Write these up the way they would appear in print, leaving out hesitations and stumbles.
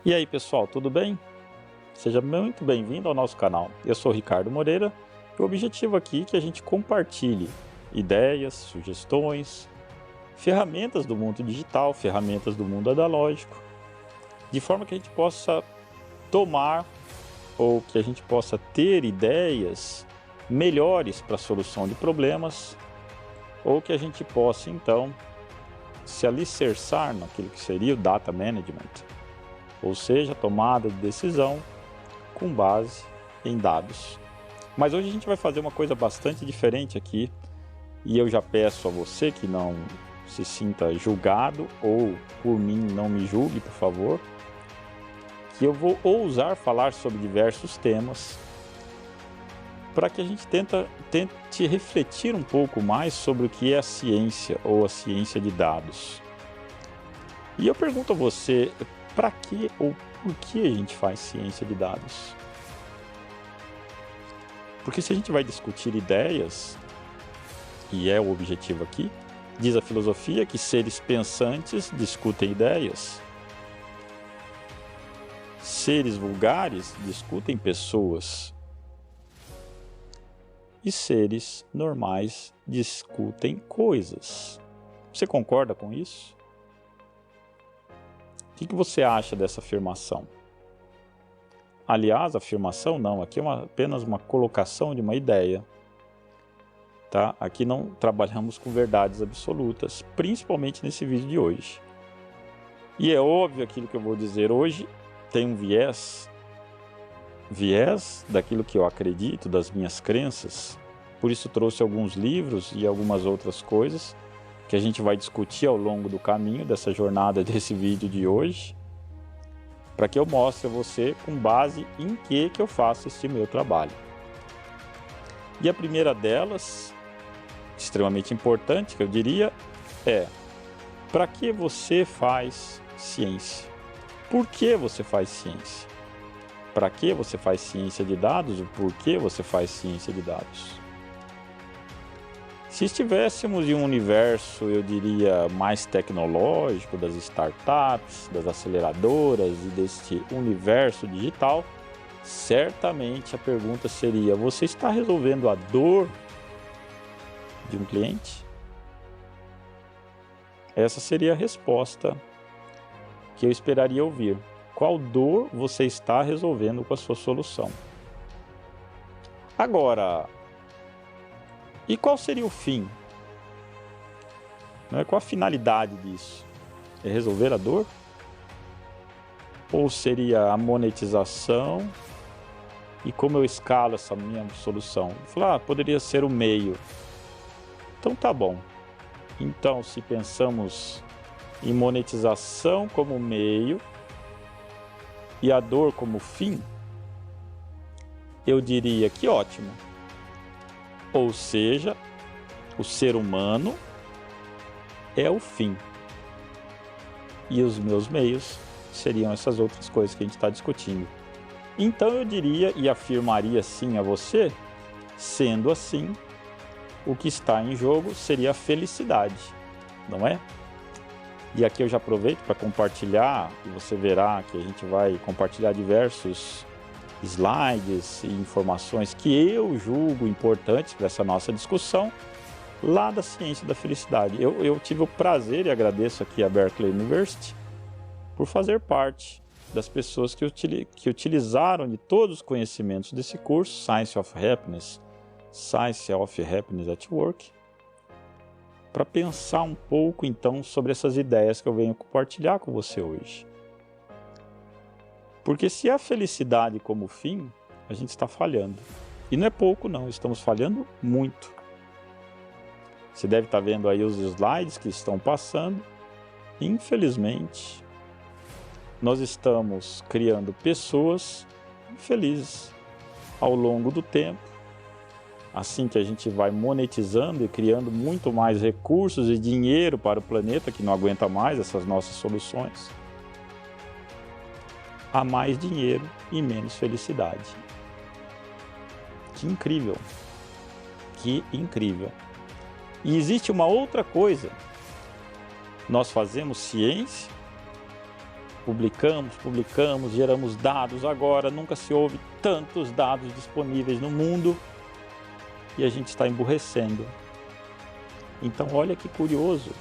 E aí pessoal, tudo bem? Seja muito bem-vindo ao nosso canal. Eu sou Ricardo Moreira e o objetivo aqui é que a gente compartilhe ideias, sugestões, ferramentas do mundo digital, ferramentas do mundo analógico, de forma que a gente possa tomar ou que a gente possa ter ideias melhores para a solução de problemas ou que a gente possa então se alicerçar naquilo que seria o data management, ou seja, tomada de decisão com base em dados. Mas hoje a gente vai fazer uma coisa bastante diferente aqui e eu já peço a você que não se sinta julgado ou por mim não me julgue, por favor, que eu vou ousar falar sobre diversos temas para que a gente tente refletir um pouco mais sobre o que é a ciência ou a ciência de dados. E eu pergunto a você, para que ou por que a gente faz ciência de dados? Porque se a gente vai discutir ideias, e é o objetivo aqui, diz a filosofia que seres pensantes discutem ideias, seres vulgares discutem pessoas, e seres normais discutem coisas. Você concorda com isso? O que você acha dessa afirmação? Aliás, afirmação não, aqui é apenas uma colocação de uma ideia. Tá? Aqui não trabalhamos com verdades absolutas, principalmente nesse vídeo de hoje. E é óbvio aquilo que eu vou dizer hoje tem um viés daquilo que eu acredito, das minhas crenças. Por isso trouxe alguns livros e algumas outras coisas que a gente vai discutir ao longo do caminho dessa jornada desse vídeo de hoje, para que eu mostre a você com base em que eu faço este meu trabalho. E a primeira delas, extremamente importante, que eu diria, é: para que você faz ciência? Por que você faz ciência? Para que você faz ciência de dados? O porquê você faz ciência de dados? Se estivéssemos em um universo, eu diria, mais tecnológico, das startups, das aceleradoras e deste universo digital, certamente a pergunta seria: você está resolvendo a dor de um cliente? Essa seria a resposta que eu esperaria ouvir. Qual dor você está resolvendo com a sua solução? Agora, e qual seria o fim? Qual a finalidade disso? É resolver a dor? Ou seria a monetização? E como eu escalo essa minha solução? Poderia ser o meio. Então tá bom. Então, se pensamos em monetização como meio e a dor como fim, eu diria que ótimo. Ou seja, o ser humano é o fim. E os meus meios seriam essas outras coisas que a gente está discutindo. Então eu diria e afirmaria sim a você, sendo assim, o que está em jogo seria a felicidade, não é? E aqui eu já aproveito para compartilhar, e você verá que a gente vai compartilhar diversos slides e informações que eu julgo importantes para essa nossa discussão, lá da ciência da felicidade. Eu tive o prazer e agradeço aqui a Berkeley University por fazer parte das pessoas que utilizaram de todos os conhecimentos desse curso, Science of Happiness at Work, para pensar um pouco então sobre essas ideias que eu venho compartilhar com você hoje. Porque se a felicidade como fim, a gente está falhando. E não é pouco não, estamos falhando muito. Você deve estar vendo aí os slides que estão passando. Infelizmente, nós estamos criando pessoas infelizes ao longo do tempo. Assim que a gente vai monetizando e criando muito mais recursos e dinheiro para o planeta, que não aguenta mais essas nossas soluções, há mais dinheiro e menos felicidade. Que incrível! Que incrível! E existe uma outra coisa. Nós fazemos ciência publicamos, geramos dados agora, nunca se houve tantos dados disponíveis no mundo e a gente está emburrecendo. Então olha que curioso,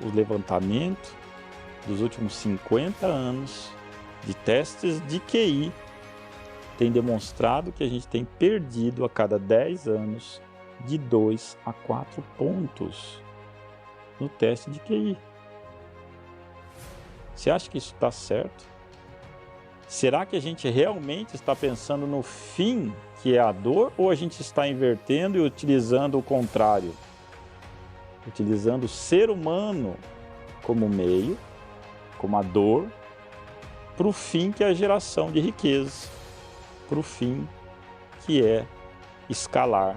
o levantamento dos últimos 50 anos de testes de QI tem demonstrado que a gente tem perdido a cada 10 anos de 2 a 4 pontos no teste de QI. Você acha que isso está certo? Será que a gente realmente está pensando no fim, que é a dor, ou a gente está invertendo e utilizando o contrário? Utilizando o ser humano como meio, como a dor, para o fim que é a geração de riqueza, para o fim que é escalar,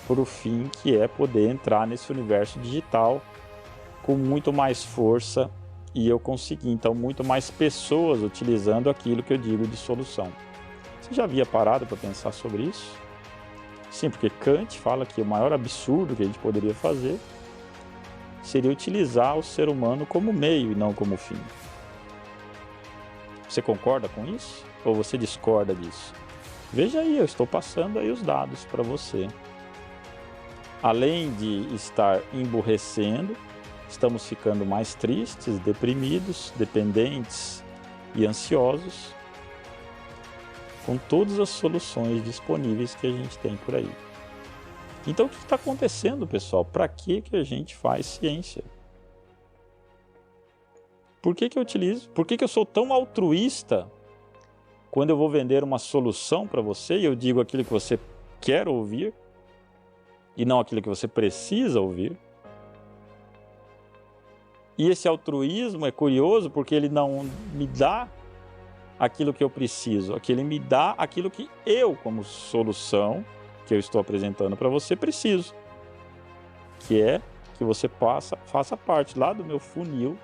para o fim que é poder entrar nesse universo digital com muito mais força e eu consegui, então, muito mais pessoas utilizando aquilo que eu digo de solução. Você já havia parado para pensar sobre isso? Sim, porque Kant fala que o maior absurdo que a gente poderia fazer seria utilizar o ser humano como meio e não como fim. Você concorda com isso? Ou você discorda disso? Veja aí, eu estou passando aí os dados para você. Além de estar emburrecendo, estamos ficando mais tristes, deprimidos, dependentes e ansiosos com todas as soluções disponíveis que a gente tem por aí. Então o que está acontecendo, pessoal? Para que a gente faz ciência? Por que eu utilizo? Por que eu sou tão altruísta quando eu vou vender uma solução para você e eu digo aquilo que você quer ouvir e não aquilo que você precisa ouvir? E esse altruísmo é curioso porque ele não me dá aquilo que eu preciso, ele me dá aquilo que eu, como solução que eu estou apresentando para você, preciso. Que é que você faça parte lá do meu funil,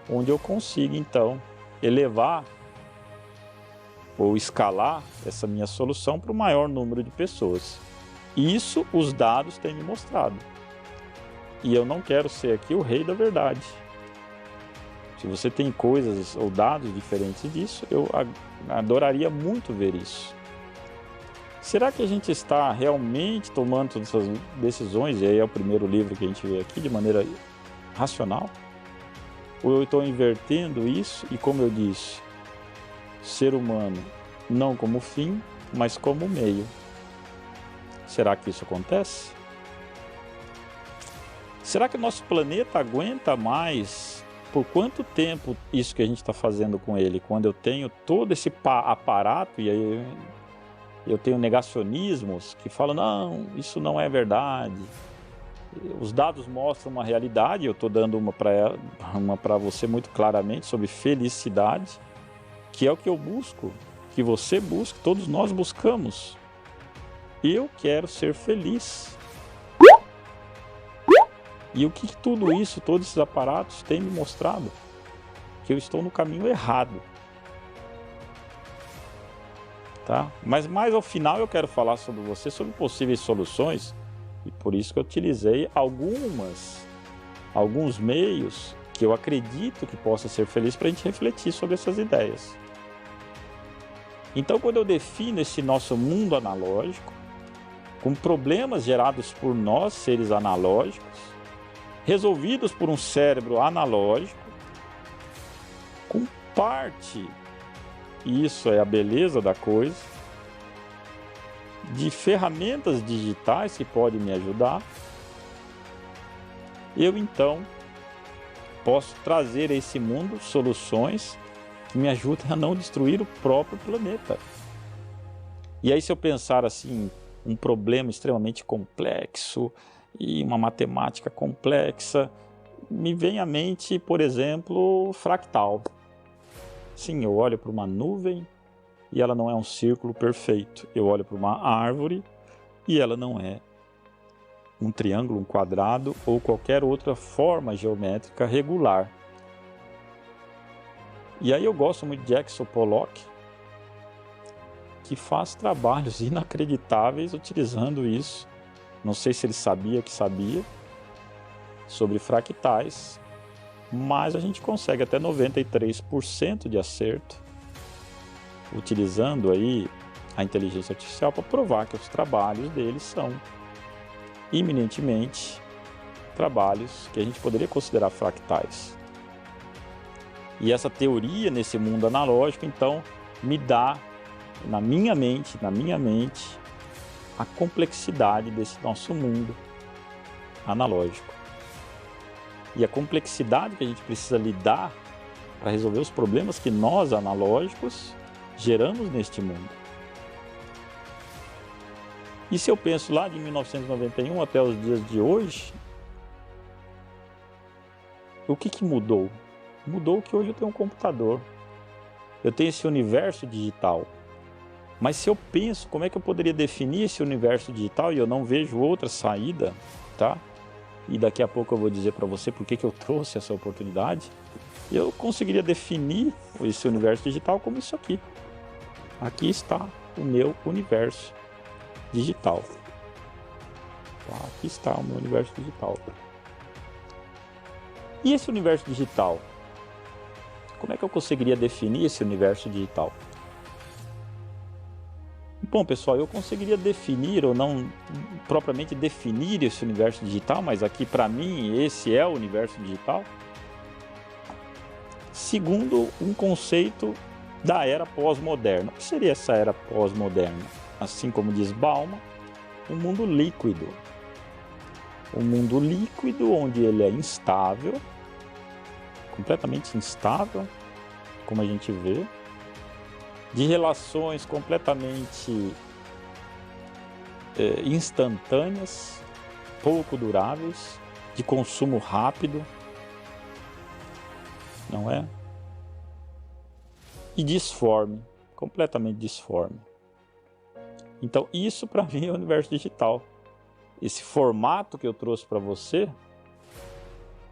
onde eu consigo, então, elevar ou escalar essa minha solução para o maior número de pessoas. Isso os dados têm me mostrado. E eu não quero ser aqui o rei da verdade. Se você tem coisas ou dados diferentes disso, eu adoraria muito ver isso. Será que a gente está realmente tomando todas essas decisões, e aí é o primeiro livro que a gente vê aqui, de maneira racional? Ou eu estou invertendo isso e, como eu disse, ser humano não como fim, mas como meio? Será que isso acontece? Será que o nosso planeta aguenta mais? Por quanto tempo isso que a gente está fazendo com ele? Quando eu tenho todo esse aparato e aí eu tenho negacionismos que falam, não, isso não é verdade. Os dados mostram uma realidade, eu estou dando uma para você muito claramente sobre felicidade, que é o que eu busco, que você busca, todos nós buscamos. Eu quero ser feliz. E o que tudo isso, todos esses aparatos têm me mostrado? Que eu estou no caminho errado. Tá? Mas mais ao final eu quero falar sobre você, sobre possíveis soluções, e por isso que eu utilizei alguns meios que eu acredito que possa ser feliz para a gente refletir sobre essas ideias. Então, quando eu defino esse nosso mundo analógico, com problemas gerados por nós, seres analógicos, resolvidos por um cérebro analógico, com parte, e isso é a beleza da coisa, de ferramentas digitais que podem me ajudar, eu então posso trazer a esse mundo soluções que me ajudem a não destruir o próprio planeta. E aí, se eu pensar assim, um problema extremamente complexo e uma matemática complexa, me vem à mente, por exemplo, fractal. Sim, eu olho para uma nuvem e ela não é um círculo perfeito. Eu olho para uma árvore e ela não é um triângulo, um quadrado ou qualquer outra forma geométrica regular. E aí eu gosto muito de Jackson Pollock, que faz trabalhos inacreditáveis utilizando isso. Não sei se ele sabia que sabia, sobre fractais. mas a gente consegue até 93% de acerto, utilizando aí a inteligência artificial para provar que os trabalhos deles são eminentemente trabalhos que a gente poderia considerar fractais. E essa teoria nesse mundo analógico, então, me dá, na minha mente, a complexidade desse nosso mundo analógico. E a complexidade que a gente precisa lidar para resolver os problemas que nós, analógicos, geramos neste mundo. E se eu penso lá de 1991 até os dias de hoje, o que mudou? Mudou que hoje eu tenho um computador, eu tenho esse universo digital. Mas se eu penso como é que eu poderia definir esse universo digital, e eu não vejo outra saída, tá? E daqui a pouco eu vou dizer para você por que eu trouxe essa oportunidade, eu conseguiria definir esse universo digital como isso aqui. Aqui está o meu universo digital. Aqui está o meu universo digital. E esse universo digital? Como é que eu conseguiria definir esse universo digital? Bom, pessoal, eu conseguiria definir, ou não propriamente definir esse universo digital, mas aqui para mim esse é o universo digital, segundo um conceito da era pós-moderna. O que seria essa era pós-moderna? Assim como diz Bauman, um mundo líquido. Um mundo líquido onde ele é instável, completamente instável, como a gente vê, de relações completamente instantâneas, pouco duráveis, de consumo rápido, não é? E disforme, completamente disforme. Então isso para mim é o universo digital. Esse formato que eu trouxe para você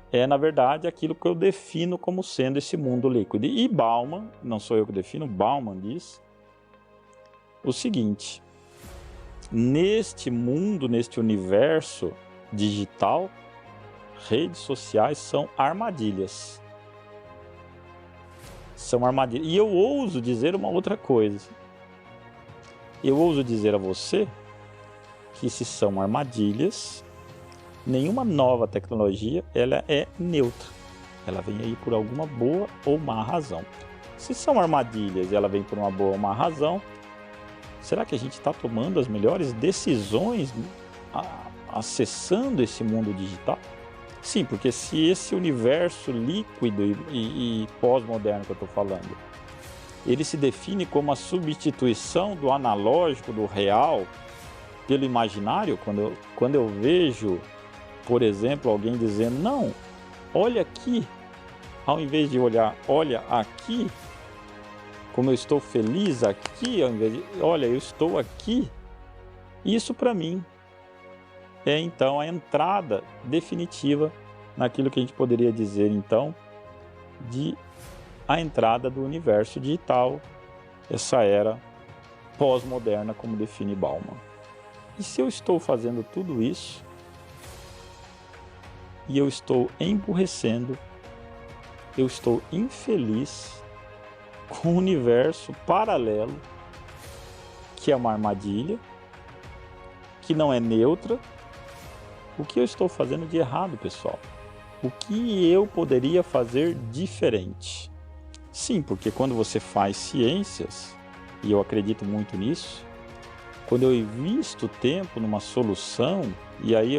é, na verdade, aquilo que eu defino como sendo esse mundo líquido. E Bauman, não sou eu que defino, Bauman diz o seguinte: neste mundo, neste universo digital, redes sociais são armadilhas. São armadilhas. E eu ouso dizer uma outra coisa. Eu ouso dizer a você que se são armadilhas, nenhuma nova tecnologia ela é neutra. Ela vem aí por alguma boa ou má razão. Se são armadilhas e ela vem por uma boa ou má razão, será que a gente está tomando as melhores decisões acessando esse mundo digital? Sim, porque se esse universo líquido e pós-moderno que eu estou falando, ele se define como a substituição do analógico, do real, pelo imaginário, quando eu vejo, por exemplo, alguém dizendo, não, olha aqui, ao invés de olhar, olha aqui, como eu estou feliz aqui, ao invés de, olha, eu estou aqui, isso para mim é então a entrada definitiva naquilo que a gente poderia dizer então de a entrada do universo digital, essa era pós-moderna como define Bauman. E se eu estou fazendo tudo isso e eu estou emburrecendo, eu estou infeliz com um universo paralelo que é uma armadilha, que não é neutra, o que eu estou fazendo de errado, pessoal? O que eu poderia fazer diferente? Sim, porque quando você faz ciências, e eu acredito muito nisso, quando eu invisto tempo numa solução, e aí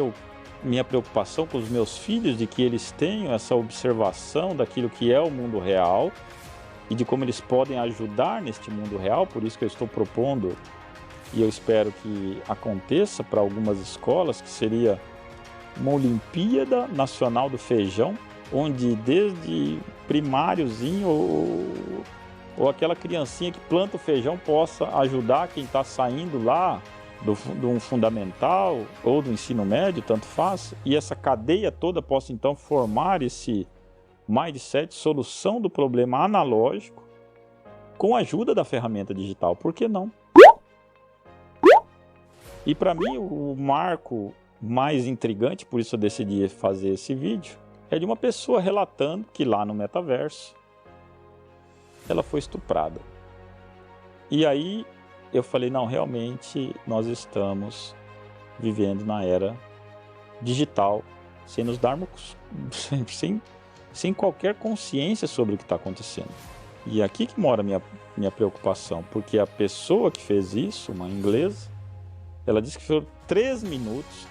minha preocupação com os meus filhos de que eles tenham essa observação daquilo que é o mundo real e de como eles podem ajudar neste mundo real, por isso que eu estou propondo, e eu espero que aconteça para algumas escolas, que seria uma Olimpíada Nacional do Feijão, onde desde primáriozinho ou aquela criancinha que planta o feijão possa ajudar quem está saindo lá do fundamental ou do ensino médio, tanto faz, e essa cadeia toda possa então formar esse mindset, solução do problema analógico, com a ajuda da ferramenta digital, por que não? E para mim o marco mais intrigante, por isso eu decidi fazer esse vídeo, É de uma pessoa relatando que lá no metaverso ela foi estuprada. E aí eu falei, não, realmente nós estamos vivendo na era digital, sem nos darmos, sem qualquer consciência sobre o que está acontecendo. E aqui que mora a minha preocupação, porque a pessoa que fez isso, uma inglesa, ela disse que foram 3 minutos,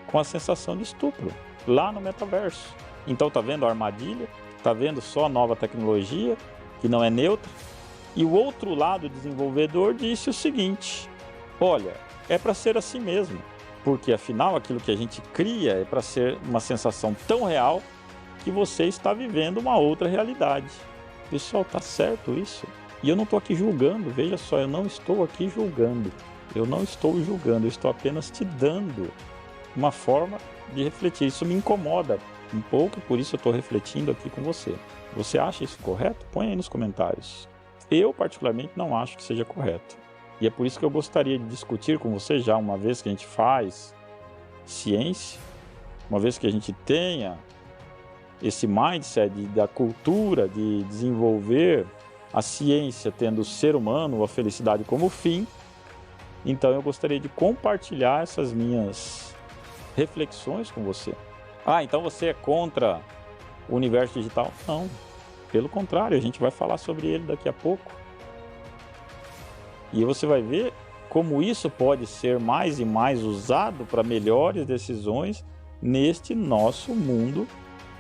com a sensação de estupro, lá no metaverso. Então tá vendo a armadilha? Tá vendo só a nova tecnologia, que não é neutra? E o outro lado, o desenvolvedor, disse o seguinte, olha, é para ser assim mesmo, porque afinal aquilo que a gente cria é para ser uma sensação tão real que você está vivendo uma outra realidade. Pessoal, tá certo isso? E eu não estou aqui julgando, veja só, eu não estou aqui julgando. Eu não estou julgando, eu estou apenas te dando uma forma de refletir. Isso me incomoda um pouco, por isso eu estou refletindo aqui com você. Você acha isso correto? Põe aí nos comentários. Eu, particularmente, não acho que seja correto. E é por isso que eu gostaria de discutir com você, já uma vez que a gente faz ciência, uma vez que a gente tenha esse mindset da cultura de desenvolver a ciência tendo o ser humano, a felicidade como fim. Então eu gostaria de compartilhar essas minhas reflexões com você. Ah, então você é contra o universo digital? Não, pelo contrário, a gente vai falar sobre ele daqui a pouco. E você vai ver como isso pode ser mais e mais usado para melhores decisões neste nosso mundo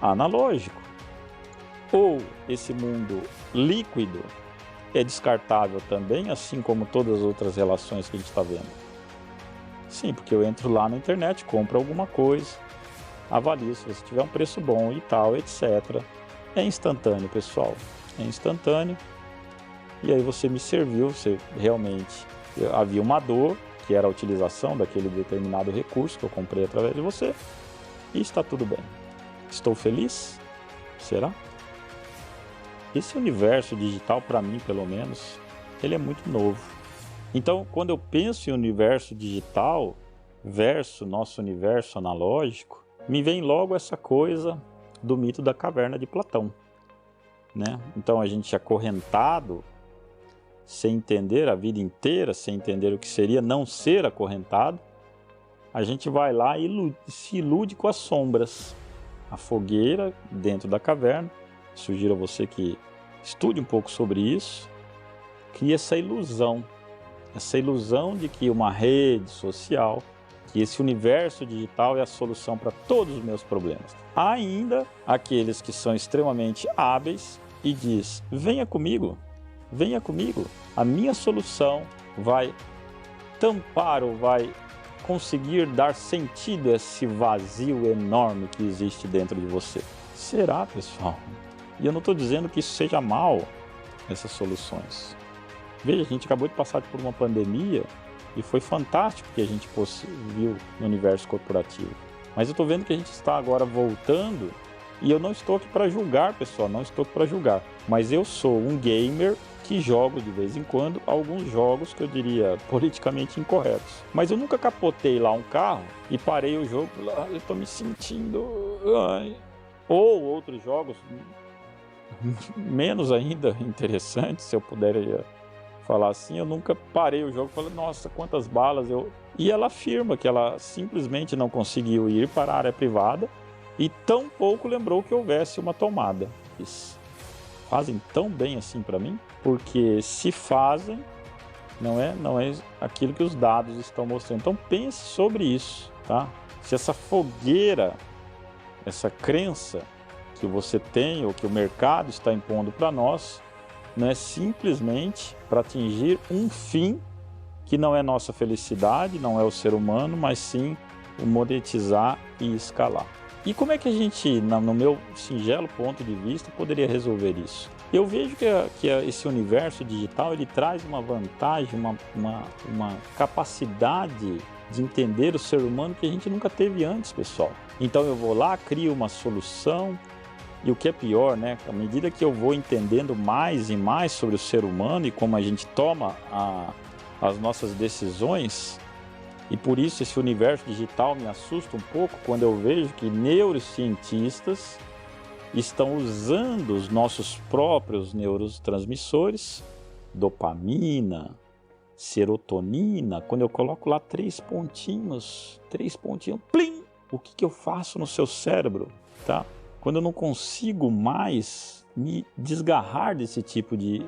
analógico. Ou esse mundo líquido é descartável também, assim como todas as outras relações que a gente está vendo. Sim, porque eu entro lá na internet, compro alguma coisa, avalio se você tiver um preço bom e tal, etc. É instantâneo, pessoal. É instantâneo. E aí você me serviu, você realmente... Havia uma dor, que era a utilização daquele determinado recurso que eu comprei através de você. E está tudo bem. Estou feliz? Será? Esse universo digital, para mim, pelo menos, ele é muito novo. Então, quando eu penso em universo digital versus nosso universo analógico, me vem logo essa coisa do mito da caverna de Platão, né? Então, a gente é acorrentado, sem entender a vida inteira, sem entender o que seria não ser acorrentado, a gente vai lá e se ilude com as sombras. A fogueira dentro da caverna, sugiro a você que estude um pouco sobre isso, cria essa ilusão de que uma rede social, que esse universo digital é a solução para todos os meus problemas. Há ainda aqueles que são extremamente hábeis e diz, venha comigo, a minha solução vai tampar ou vai conseguir dar sentido a esse vazio enorme que existe dentro de você. Será, pessoal? E eu não estou dizendo que isso seja mal, essas soluções. Veja, a gente acabou de passar por uma pandemia e foi fantástico que a gente viu no universo corporativo. Mas eu estou vendo que a gente está agora voltando e eu não estou aqui para julgar, pessoal, não estou aqui para julgar. Mas eu sou um gamer que jogo de vez em quando alguns jogos que eu diria politicamente incorretos. Mas eu nunca capotei lá um carro e parei o jogo lá, eu estou me sentindo... Ai. Ou outros jogos menos ainda interessantes, se eu puder falar assim, eu nunca parei o jogo e falei, nossa, quantas balas eu... E ela afirma que ela simplesmente não conseguiu ir para a área privada e tampouco lembrou que houvesse uma tomada. Isso. Fazem tão bem assim para mim? Porque se fazem, não é aquilo que os dados estão mostrando. Então pense sobre isso, tá? Se essa fogueira, essa crença que você tem ou que o mercado está impondo para nós, não é simplesmente para atingir um fim que não é nossa felicidade, não é o ser humano, mas sim o monetizar e escalar. E como é que a gente, no meu singelo ponto de vista, poderia resolver isso? Eu vejo que esse universo digital ele traz uma vantagem, uma capacidade de entender o ser humano que a gente nunca teve antes, pessoal. Então eu vou lá, crio uma solução e o que é pior, né? À medida que eu vou entendendo mais e mais sobre o ser humano e como a gente toma as nossas decisões, E por isso esse universo digital me assusta um pouco quando eu vejo que neurocientistas estão usando os nossos próprios neurotransmissores, dopamina, serotonina. Quando eu coloco lá 3 pontinhos, plim! O que eu faço no seu cérebro, tá? Quando eu não consigo mais me desgarrar desse tipo de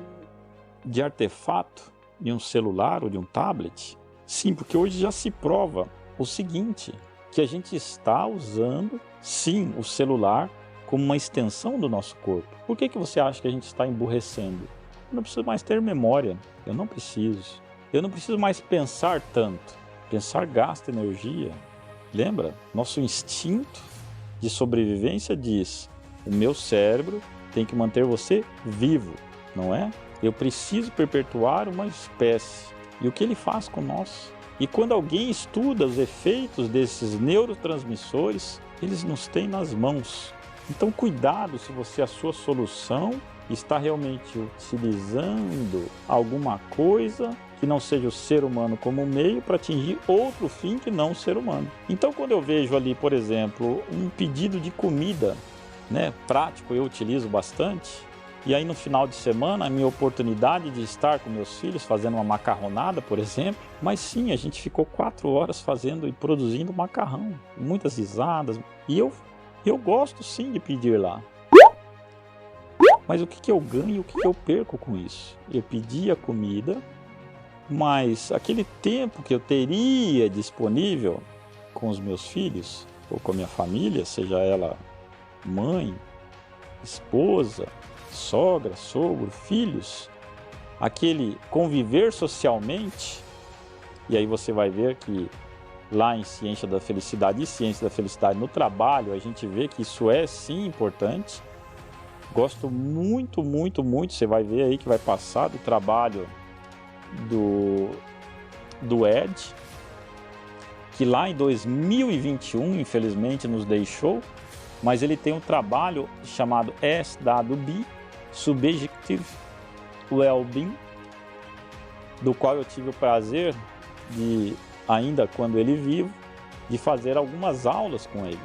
artefato, de um celular ou de um tablet. Sim, porque hoje já se prova o seguinte, que a gente está usando, sim, o celular como uma extensão do nosso corpo. Por que você acha que a gente está emburrecendo? Eu não preciso mais ter memória, eu não preciso. Eu não preciso mais pensar tanto. Pensar gasta energia. Lembra? Nosso instinto de sobrevivência diz, o meu cérebro tem que manter você vivo, não é? Eu preciso perpetuar uma espécie. E o que ele faz com nós? E quando alguém estuda os efeitos desses neurotransmissores, eles nos têm nas mãos. Então cuidado se você, a sua solução, está realmente utilizando alguma coisa que não seja o ser humano como meio para atingir outro fim que não o ser humano. Então quando eu vejo ali, por exemplo, um pedido de comida, né, prático, eu utilizo bastante, e aí no final de semana a minha oportunidade de estar com meus filhos fazendo uma macarronada, por exemplo, mas sim, a gente ficou 4 horas fazendo e produzindo macarrão, muitas risadas, e eu gosto sim de pedir lá. Mas o que eu ganho e o que eu perco com isso? Eu pedi a comida, mas aquele tempo que eu teria disponível com os meus filhos, ou com a minha família, seja ela mãe, esposa, sogra, sogro, filhos, aquele conviver socialmente, e aí você vai ver que lá em Ciência da Felicidade e Ciência da Felicidade no trabalho, a gente vê que isso é sim importante. Gosto muito, muito, muito, você vai ver aí que vai passar do trabalho do Ed, que lá em 2021, infelizmente, nos deixou, mas ele tem um trabalho chamado SWB, Subjective Well-Being, do qual eu tive o prazer de, ainda quando ele vivo, de fazer algumas aulas com ele.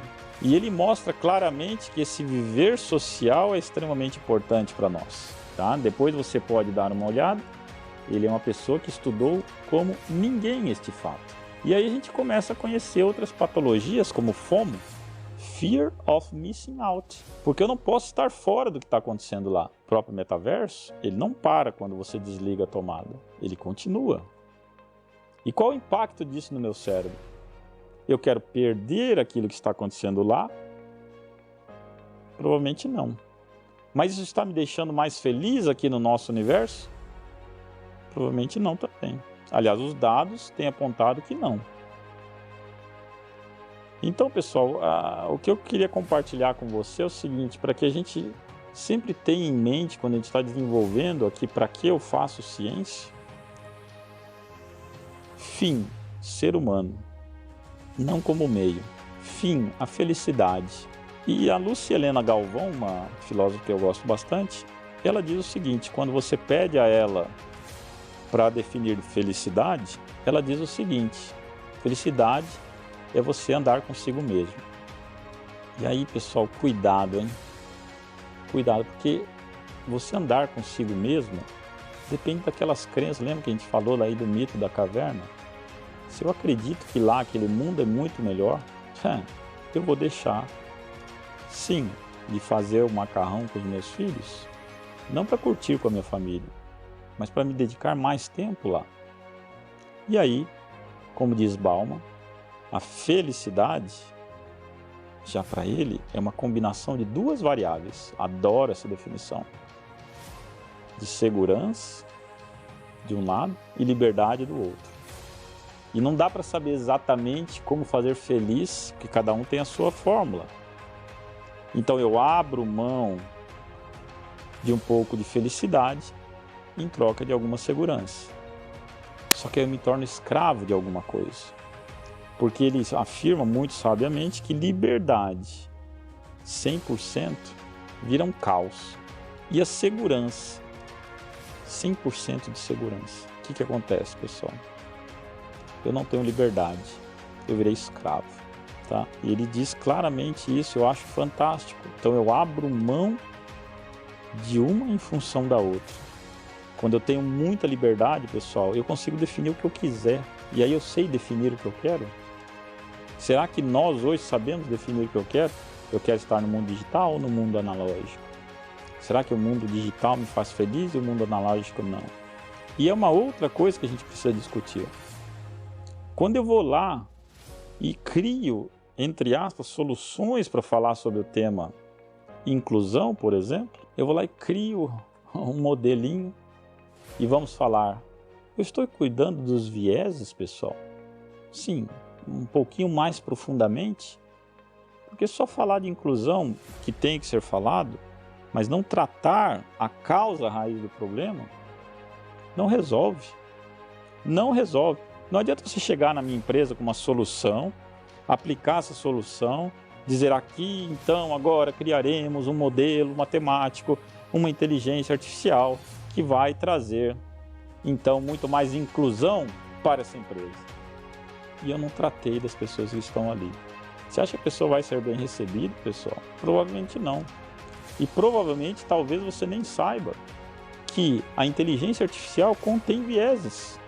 E ele mostra claramente que esse viver social é extremamente importante para nós. Tá? Depois você pode dar uma olhada. Ele é uma pessoa que estudou como ninguém este fato. E aí a gente começa a conhecer outras patologias como FOMO, Fear of Missing Out. Porque eu não posso estar fora do que está acontecendo lá. O próprio metaverso, ele não para quando você desliga a tomada. Ele continua. E qual o impacto disso no meu cérebro? Eu quero perder aquilo que está acontecendo lá? Provavelmente não. Mas isso está me deixando mais feliz aqui no nosso universo? Provavelmente não também. Aliás, os dados têm apontado que não. Então, pessoal, o que eu queria compartilhar com você é o seguinte, para que a gente sempre tenha em mente, quando a gente está desenvolvendo aqui, para que eu faço ciência? Fim, ser humano. Não como meio. Fim, a felicidade. E a Lúcia Helena Galvão, uma filósofa que eu gosto bastante, ela diz o seguinte, quando você pede a ela para definir felicidade, ela diz o seguinte, felicidade é você andar consigo mesmo. E aí, pessoal, cuidado, hein? Cuidado, porque você andar consigo mesmo depende daquelas crenças, lembra que a gente falou lá aí do mito da caverna? Se eu acredito que lá aquele mundo é muito melhor, eu vou deixar, sim, de fazer o macarrão com os meus filhos, não para curtir com a minha família, mas para me dedicar mais tempo lá. E aí, como diz Bauman, a felicidade, já para ele, é uma combinação de 2 variáveis. Adoro essa definição. De segurança, de um lado, e liberdade do outro. E não dá para saber exatamente como fazer feliz, porque cada um tem a sua fórmula. Então eu abro mão de um pouco de felicidade em troca de alguma segurança. Só que eu me torno escravo de alguma coisa. Porque ele afirma muito sabiamente que liberdade 100% vira um caos. E a segurança, 100% de segurança. O que acontece, pessoal? eu não tenho liberdade, eu virei escravo, tá? E ele diz claramente isso, eu acho fantástico. Então eu abro mão de uma em função da outra. Quando eu tenho muita liberdade, pessoal, eu consigo definir o que eu quiser. E aí eu sei definir o que eu quero? Será que nós hoje sabemos definir o que eu quero? Eu quero estar no mundo digital ou no mundo analógico? Será que o mundo digital me faz feliz e o mundo analógico não? E é uma outra coisa que a gente precisa discutir. Quando eu vou lá e crio, entre aspas, soluções para falar sobre o tema inclusão, por exemplo, eu vou lá e crio um modelinho e vamos falar. Eu estou cuidando dos vieses, pessoal? Sim, um pouquinho mais profundamente, porque só falar de inclusão, que tem que ser falado, mas não tratar a causa raiz do problema, não resolve. Não resolve. Não adianta você chegar na minha empresa com uma solução, aplicar essa solução, dizer aqui, então, agora criaremos um modelo matemático, uma inteligência artificial que vai trazer, então, muito mais inclusão para essa empresa. E eu não tratei das pessoas que estão ali. Você acha que a pessoa vai ser bem recebida, pessoal? Provavelmente não. E provavelmente, talvez você nem saiba que a inteligência artificial contém vieses.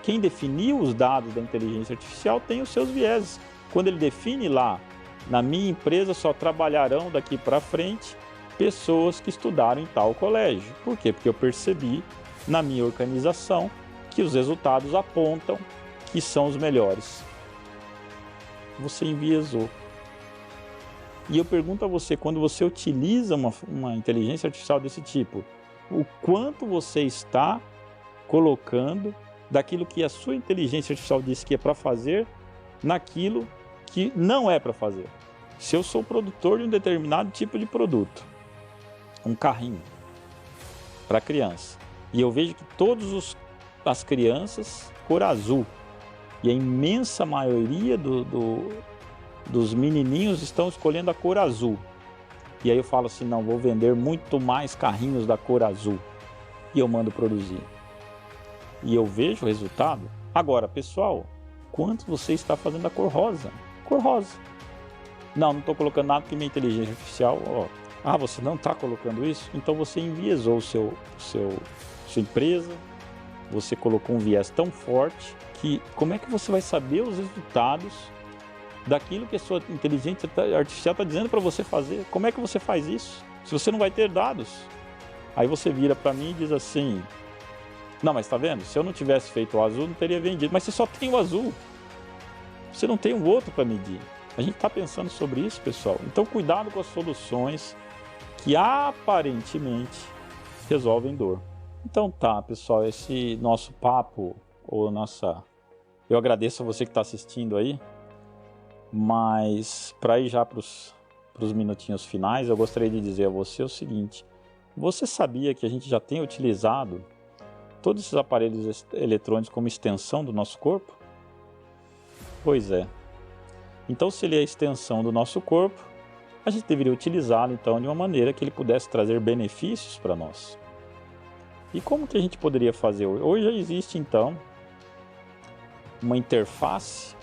Quem definiu os dados da inteligência artificial tem os seus vieses. Quando ele define lá, na minha empresa só trabalharão daqui para frente pessoas que estudaram em tal colégio. Por quê? Porque eu percebi na minha organização que os resultados apontam que são os melhores. Você enviesou. E eu pergunto a você, quando você utiliza uma inteligência artificial desse tipo, o quanto você está colocando daquilo que a sua inteligência artificial disse que é para fazer, naquilo que não é para fazer. Se eu sou produtor de um determinado tipo de produto, um carrinho para criança, e eu vejo que todas as crianças cor azul, e a imensa maioria dos menininhos estão escolhendo a cor azul, e aí eu falo assim, não, vou vender muito mais carrinhos da cor azul, e eu mando produzir. E eu vejo o resultado. Agora, pessoal, quanto você está fazendo da cor rosa? Cor rosa. Não estou colocando nada porque minha inteligência artificial... você não está colocando isso? Então você enviesou sua empresa, você colocou um viés tão forte que como é que você vai saber os resultados daquilo que a sua inteligência artificial está dizendo para você fazer? Como é que você faz isso? Se você não vai ter dados. Aí você vira para mim e diz assim... Não, mas tá vendo? Se eu não tivesse feito o azul, não teria vendido. Mas você só tem o azul. Você não tem um outro para medir. A gente está pensando sobre isso, pessoal. Então, cuidado com as soluções que aparentemente resolvem dor. Então tá, pessoal, esse nosso papo, eu agradeço a você que está assistindo aí, mas para ir já para os minutinhos finais, eu gostaria de dizer a você o seguinte: você sabia que a gente já tem utilizado todos esses aparelhos eletrônicos como extensão do nosso corpo? Pois é. Então, se ele é a extensão do nosso corpo, a gente deveria utilizá-lo então de uma maneira que ele pudesse trazer benefícios para nós. E como que a gente poderia fazer hoje? Hoje já existe então uma interface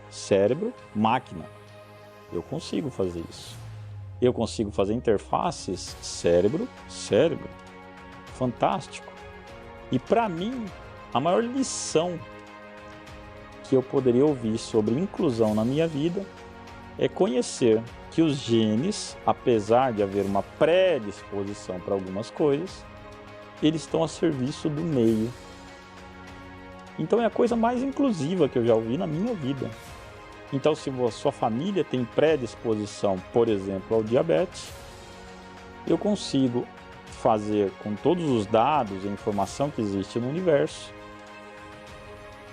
cérebro-máquina. Eu consigo fazer isso. Eu consigo fazer interfaces cérebro-cérebro. Fantástico. E para mim, a maior lição que eu poderia ouvir sobre inclusão na minha vida é conhecer que os genes, apesar de haver uma predisposição para algumas coisas, eles estão a serviço do meio. Então é a coisa mais inclusiva que eu já ouvi na minha vida. Então, se a sua família tem predisposição, por exemplo, ao diabetes, eu consigo fazer com todos os dados e informação que existe no universo,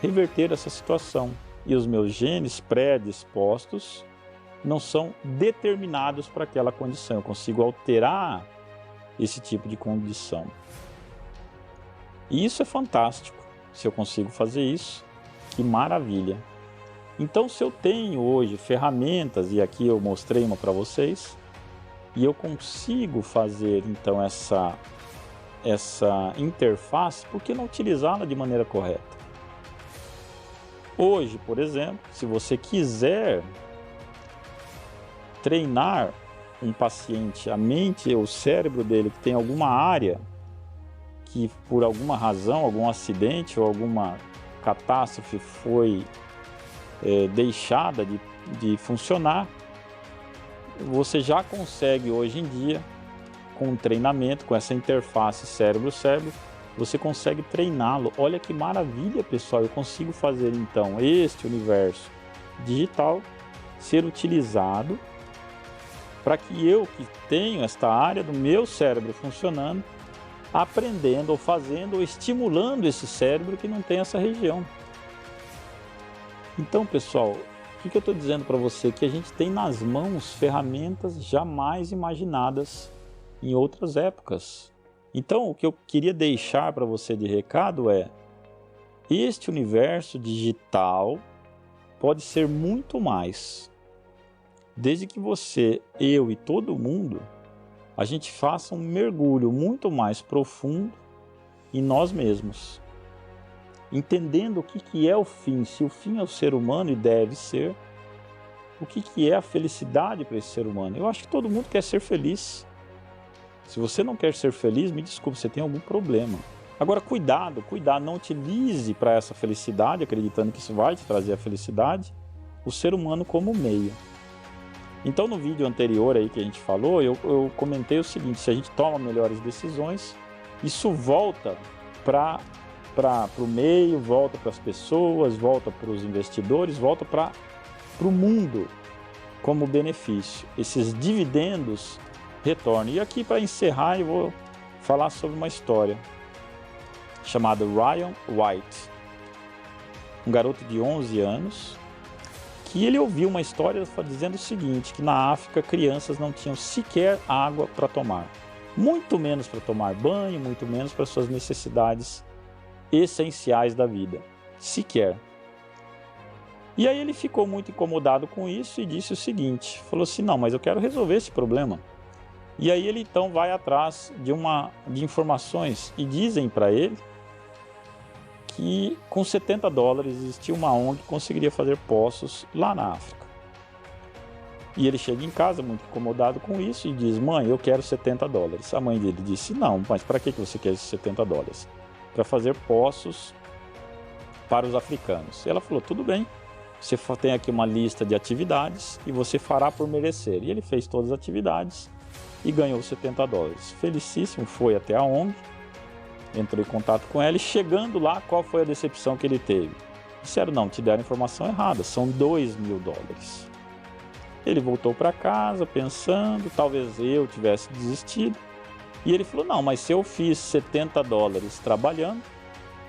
reverter essa situação. E os meus genes predispostos não são determinados para aquela condição. Eu consigo alterar esse tipo de condição. E isso é fantástico. Se eu consigo fazer isso, que maravilha. Então, se eu tenho hoje ferramentas, e aqui eu mostrei uma para vocês, e eu consigo fazer então essa interface, por que não utilizá-la de maneira correta? Hoje, por exemplo, se você quiser treinar um paciente, a mente ou o cérebro dele que tem alguma área que por alguma razão, algum acidente ou alguma catástrofe foi deixada de funcionar, você já consegue hoje em dia, com o treinamento, com essa interface cérebro-cérebro, você consegue treiná-lo. Olha que maravilha, pessoal, eu consigo fazer então este universo digital ser utilizado para que eu, que tenho esta área do meu cérebro funcionando, aprendendo ou fazendo ou estimulando esse cérebro que não tem essa região. Então, pessoal, o que eu estou dizendo para você? Que a gente tem nas mãos ferramentas jamais imaginadas em outras épocas. Então, o que eu queria deixar para você de recado é: este universo digital pode ser muito mais, desde que você, eu e todo mundo, a gente faça um mergulho muito mais profundo em nós mesmos, entendendo o que é o fim, se o fim é o ser humano e deve ser, o que é a felicidade para esse ser humano. Eu acho que todo mundo quer ser feliz. Se você não quer ser feliz, me desculpe, você tem algum problema. Agora, cuidado, não utilize para essa felicidade, acreditando que isso vai te trazer a felicidade, o ser humano como meio. Então, no vídeo anterior aí que a gente falou, eu comentei o seguinte: se a gente toma melhores decisões, isso volta para o meio, volta para as pessoas, volta para os investidores, volta para o mundo como benefício. Esses dividendos retornam. E aqui, para encerrar, eu vou falar sobre uma história chamada Ryan White, um garoto de 11 anos, que ele ouviu uma história dizendo o seguinte, que na África crianças não tinham sequer água para tomar, muito menos para tomar banho, muito menos para suas necessidades essenciais da vida, sequer. E aí ele ficou muito incomodado com isso e disse o seguinte, falou assim: não, mas eu quero resolver esse problema. E aí ele então vai atrás de informações e dizem para ele que com $70 existia uma ONG que conseguiria fazer poços lá na África. E ele chega em casa muito incomodado com isso e diz: mãe, eu quero $70. A mãe dele disse: não, mas para que você quer esses $70? Para fazer poços para os africanos. E ela falou: tudo bem, você tem aqui uma lista de atividades e você fará por merecer. E ele fez todas as atividades e ganhou $70. Felicíssimo, foi até a ONG, entrou em contato com ela e, chegando lá, qual foi a decepção que ele teve? Disseram: não, te deram a informação errada, são $2.000. Ele voltou para casa pensando, talvez eu tivesse desistido, e ele falou: não, mas se eu fiz $70 trabalhando,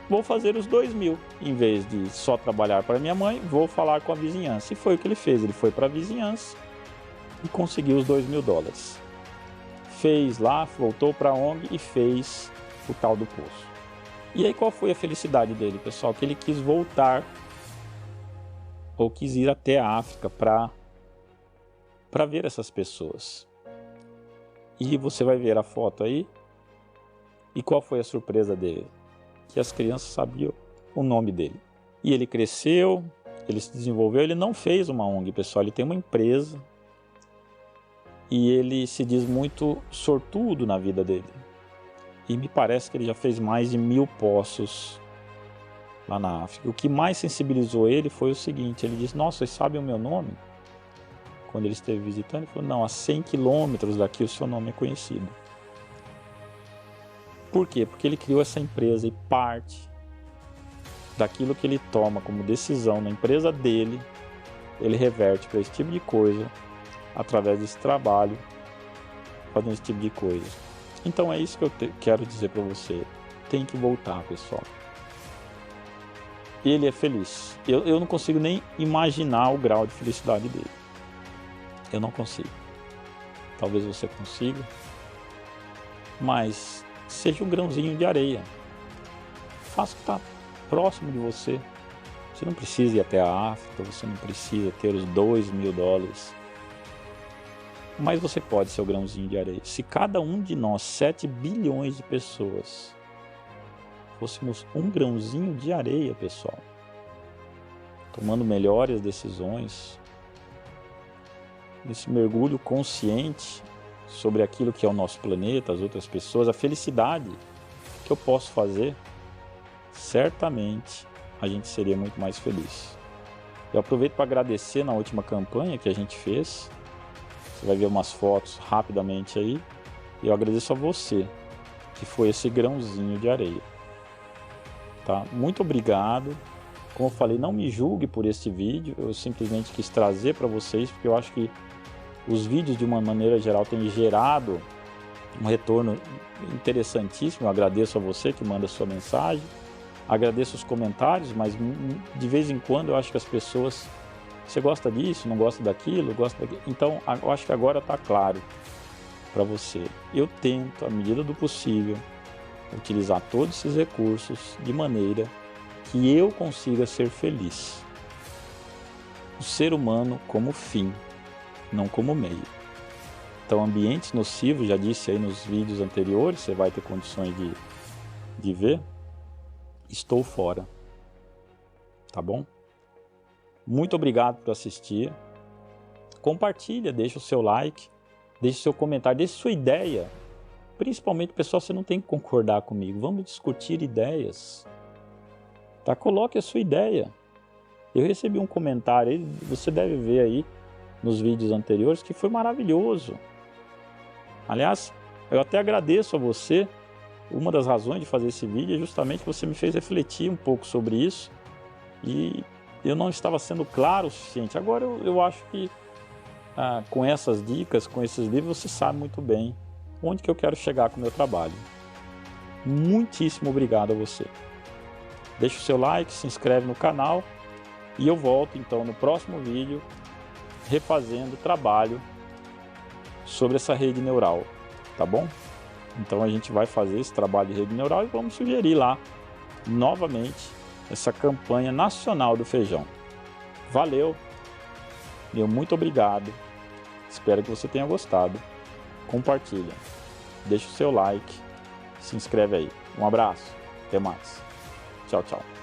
vou fazer os 2.000, em vez de só trabalhar para minha mãe, vou falar com a vizinhança. E foi o que ele fez, ele foi para a vizinhança e conseguiu os $2.000. Fez lá, voltou para a ONG e fez o tal do poço. E aí qual foi a felicidade dele, pessoal? Que ele quis voltar, ou quis ir até a África para ver essas pessoas. E você vai ver a foto aí. E qual foi a surpresa dele? Que as crianças sabiam o nome dele. E ele cresceu, ele se desenvolveu, ele não fez uma ONG, pessoal, ele tem uma empresa. E ele se diz muito sortudo na vida dele. E me parece que ele já fez mais de 1.000 poços lá na África. O que mais sensibilizou ele foi o seguinte: ele disse: nossa, vocês sabem o meu nome? Quando ele esteve visitando, ele falou: não, a 100 quilômetros daqui o seu nome é conhecido. Por quê? Porque ele criou essa empresa e parte daquilo que ele toma como decisão na empresa dele, ele reverte para esse tipo de coisa, através desse trabalho, fazendo esse tipo de coisa. Então é isso que eu quero dizer para você. Tem que voltar, pessoal. Ele é feliz. Eu não consigo nem imaginar o grau de felicidade dele. Eu não consigo. Talvez você consiga. Mas seja um grãozinho de areia. Faça o que está próximo de você. Você não precisa ir até a África. Você não precisa ter os $2.000. Mas você pode ser o grãozinho de areia. Se cada um de nós, 7 bilhões de pessoas, fôssemos um grãozinho de areia, pessoal, tomando melhores decisões, esse mergulho consciente sobre aquilo que é o nosso planeta, as outras pessoas, a felicidade que eu posso fazer, certamente a gente seria muito mais feliz. Eu aproveito para agradecer na última campanha que a gente fez. Você vai ver umas fotos rapidamente aí. Eu agradeço a você, que foi esse grãozinho de areia. Tá? Muito obrigado. Como eu falei, não me julgue por este vídeo. Eu simplesmente quis trazer para vocês, porque eu acho que os vídeos, de uma maneira geral, têm gerado um retorno interessantíssimo. Eu agradeço a você que manda a sua mensagem. Agradeço os comentários, mas de vez em quando eu acho que as pessoas... Você gosta disso, não gosta daquilo, gosta daquilo. Então, eu acho que agora está claro para você. Eu tento, à medida do possível, utilizar todos esses recursos de maneira que eu consiga ser feliz. O ser humano como fim, não como meio. Então, ambientes nocivos, já disse aí nos vídeos anteriores, você vai ter condições de ver. Estou fora. Tá bom? Muito obrigado por assistir. Compartilha, deixa o seu like, deixa o seu comentário, deixa sua ideia. Principalmente, pessoal, você não tem que concordar comigo. Vamos discutir ideias. Tá? Coloque a sua ideia. Eu recebi um comentário aí, você deve ver aí nos vídeos anteriores, que foi maravilhoso. Aliás, eu até agradeço a você. Uma das razões de fazer esse vídeo é justamente que você me fez refletir um pouco sobre isso. E eu não estava sendo claro o suficiente. Agora eu acho que com essas dicas, com esses livros, você sabe muito bem onde que eu quero chegar com o meu trabalho. Muitíssimo obrigado a você. Deixa o seu like, se inscreve no canal e eu volto então no próximo vídeo refazendo o trabalho sobre essa rede neural, tá bom? Então a gente vai fazer esse trabalho de rede neural e vamos sugerir lá novamente essa campanha nacional do feijão. Valeu, meu muito obrigado, espero que você tenha gostado, compartilha, deixa o seu like, se inscreve aí, um abraço, até mais, tchau, tchau.